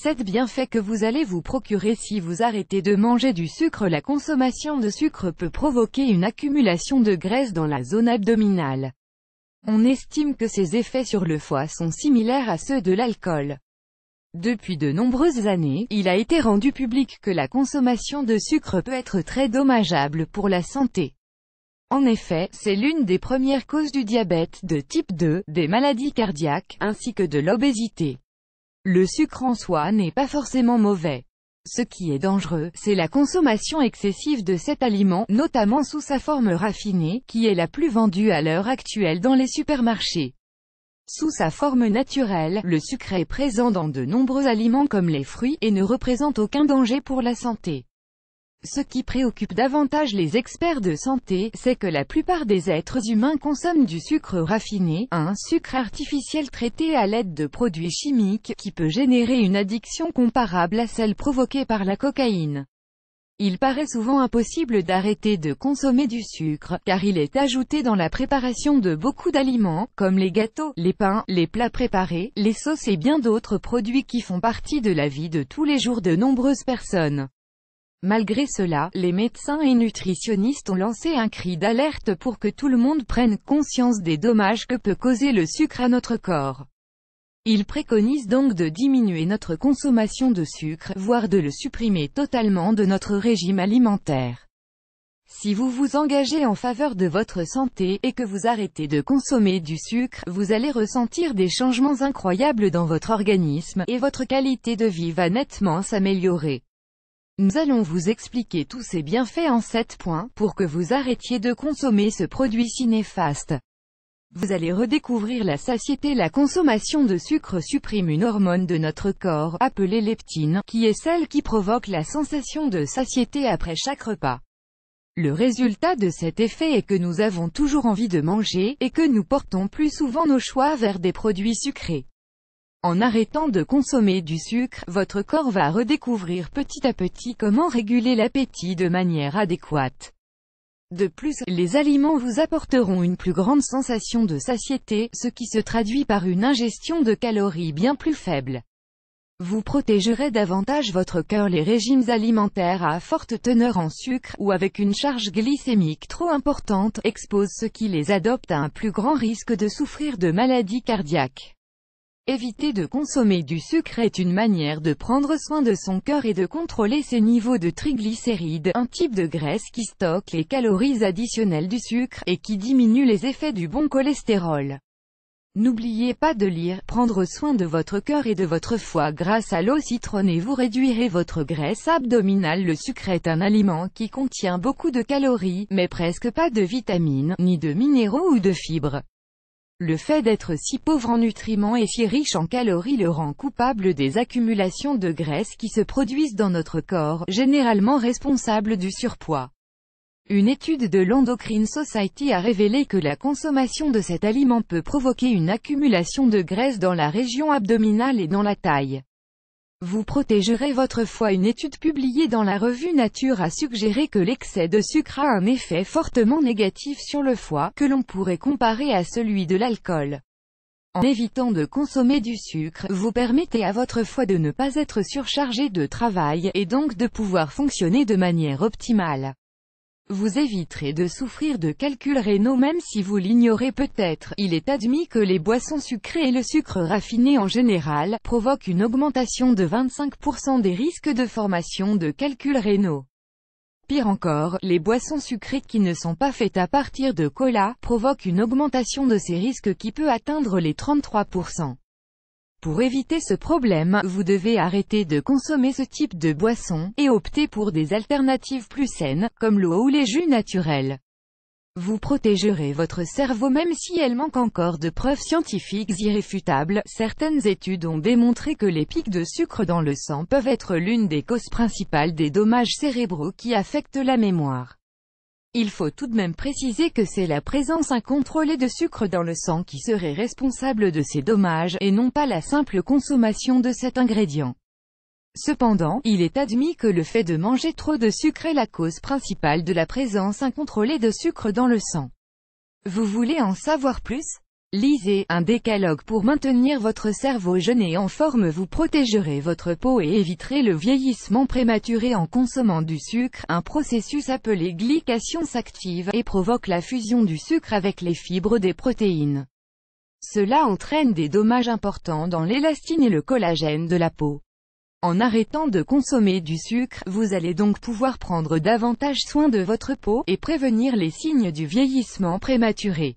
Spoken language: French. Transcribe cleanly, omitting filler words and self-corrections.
7 bienfaits que vous allez vous procurer si vous arrêtez de manger du sucre. La consommation de sucre peut provoquer une accumulation de graisse dans la zone abdominale. On estime que ses effets sur le foie sont similaires à ceux de l'alcool. Depuis de nombreuses années, il a été rendu public que la consommation de sucre peut être très dommageable pour la santé. En effet, c'est l'une des premières causes du diabète de type 2, des maladies cardiaques, ainsi que de l'obésité. Le sucre en soi n'est pas forcément mauvais. Ce qui est dangereux, c'est la consommation excessive de cet aliment, notamment sous sa forme raffinée, qui est la plus vendue à l'heure actuelle dans les supermarchés. Sous sa forme naturelle, le sucre est présent dans de nombreux aliments comme les fruits, et ne représente aucun danger pour la santé. Ce qui préoccupe davantage les experts de santé, c'est que la plupart des êtres humains consomment du sucre raffiné, un sucre artificiel traité à l'aide de produits chimiques, qui peut générer une addiction comparable à celle provoquée par la cocaïne. Il paraît souvent impossible d'arrêter de consommer du sucre, car il est ajouté dans la préparation de beaucoup d'aliments, comme les gâteaux, les pains, les plats préparés, les sauces et bien d'autres produits qui font partie de la vie de tous les jours de nombreuses personnes. Malgré cela, les médecins et nutritionnistes ont lancé un cri d'alerte pour que tout le monde prenne conscience des dommages que peut causer le sucre à notre corps. Ils préconisent donc de diminuer notre consommation de sucre, voire de le supprimer totalement de notre régime alimentaire. Si vous vous engagez en faveur de votre santé, et que vous arrêtez de consommer du sucre, vous allez ressentir des changements incroyables dans votre organisme, et votre qualité de vie va nettement s'améliorer. Nous allons vous expliquer tous ces bienfaits en 7 points, pour que vous arrêtiez de consommer ce produit si néfaste. Vous allez redécouvrir la satiété. La consommation de sucre supprime une hormone de notre corps, appelée leptine, qui est celle qui provoque la sensation de satiété après chaque repas. Le résultat de cet effet est que nous avons toujours envie de manger, et que nous portons plus souvent nos choix vers des produits sucrés. En arrêtant de consommer du sucre, votre corps va redécouvrir petit à petit comment réguler l'appétit de manière adéquate. De plus, les aliments vous apporteront une plus grande sensation de satiété, ce qui se traduit par une ingestion de calories bien plus faible. Vous protégerez davantage votre cœur. Les régimes alimentaires à forte teneur en sucre, ou avec une charge glycémique trop importante, exposent ceux qui les adoptent à un plus grand risque de souffrir de maladies cardiaques. Éviter de consommer du sucre est une manière de prendre soin de son cœur et de contrôler ses niveaux de triglycérides, un type de graisse qui stocke les calories additionnelles du sucre, et qui diminue les effets du bon cholestérol. N'oubliez pas de lire « Prendre soin de votre cœur et de votre foie grâce à l'eau citronnée ». Vous réduirez votre graisse abdominale. Le sucre est un aliment qui contient beaucoup de calories, mais presque pas de vitamines, ni de minéraux ou de fibres. Le fait d'être si pauvre en nutriments et si riche en calories le rend coupable des accumulations de graisse qui se produisent dans notre corps, généralement responsables du surpoids. Une étude de l'Endocrine Society a révélé que la consommation de cet aliment peut provoquer une accumulation de graisse dans la région abdominale et dans la taille. Vous protégerez votre foie. Une étude publiée dans la revue Nature a suggéré que l'excès de sucre a un effet fortement négatif sur le foie, que l'on pourrait comparer à celui de l'alcool. En évitant de consommer du sucre, vous permettez à votre foie de ne pas être surchargé de travail, et donc de pouvoir fonctionner de manière optimale. Vous éviterez de souffrir de calculs rénaux. Même si vous l'ignorez peut-être, il est admis que les boissons sucrées et le sucre raffiné en général, provoquent une augmentation de 25% des risques de formation de calculs rénaux. Pire encore, les boissons sucrées qui ne sont pas faites à partir de cola, provoquent une augmentation de ces risques qui peut atteindre les 33%. Pour éviter ce problème, vous devez arrêter de consommer ce type de boisson, et opter pour des alternatives plus saines, comme l'eau ou les jus naturels. Vous protégerez votre cerveau. Même si elle manque encore de preuves scientifiques irréfutables, certaines études ont démontré que les pics de sucre dans le sang peuvent être l'une des causes principales des dommages cérébraux qui affectent la mémoire. Il faut tout de même préciser que c'est la présence incontrôlée de sucre dans le sang qui serait responsable de ces dommages, et non pas la simple consommation de cet ingrédient. Cependant, il est admis que le fait de manger trop de sucre est la cause principale de la présence incontrôlée de sucre dans le sang. Vous voulez en savoir plus? Lisez un décalogue pour maintenir votre cerveau jeune et en forme. Vous protégerez votre peau et éviterez le vieillissement prématuré en consommant du sucre. Un processus appelé glycation s'active et provoque la fusion du sucre avec les fibres des protéines. Cela entraîne des dommages importants dans l'élastine et le collagène de la peau. En arrêtant de consommer du sucre, vous allez donc pouvoir prendre davantage soin de votre peau et prévenir les signes du vieillissement prématuré.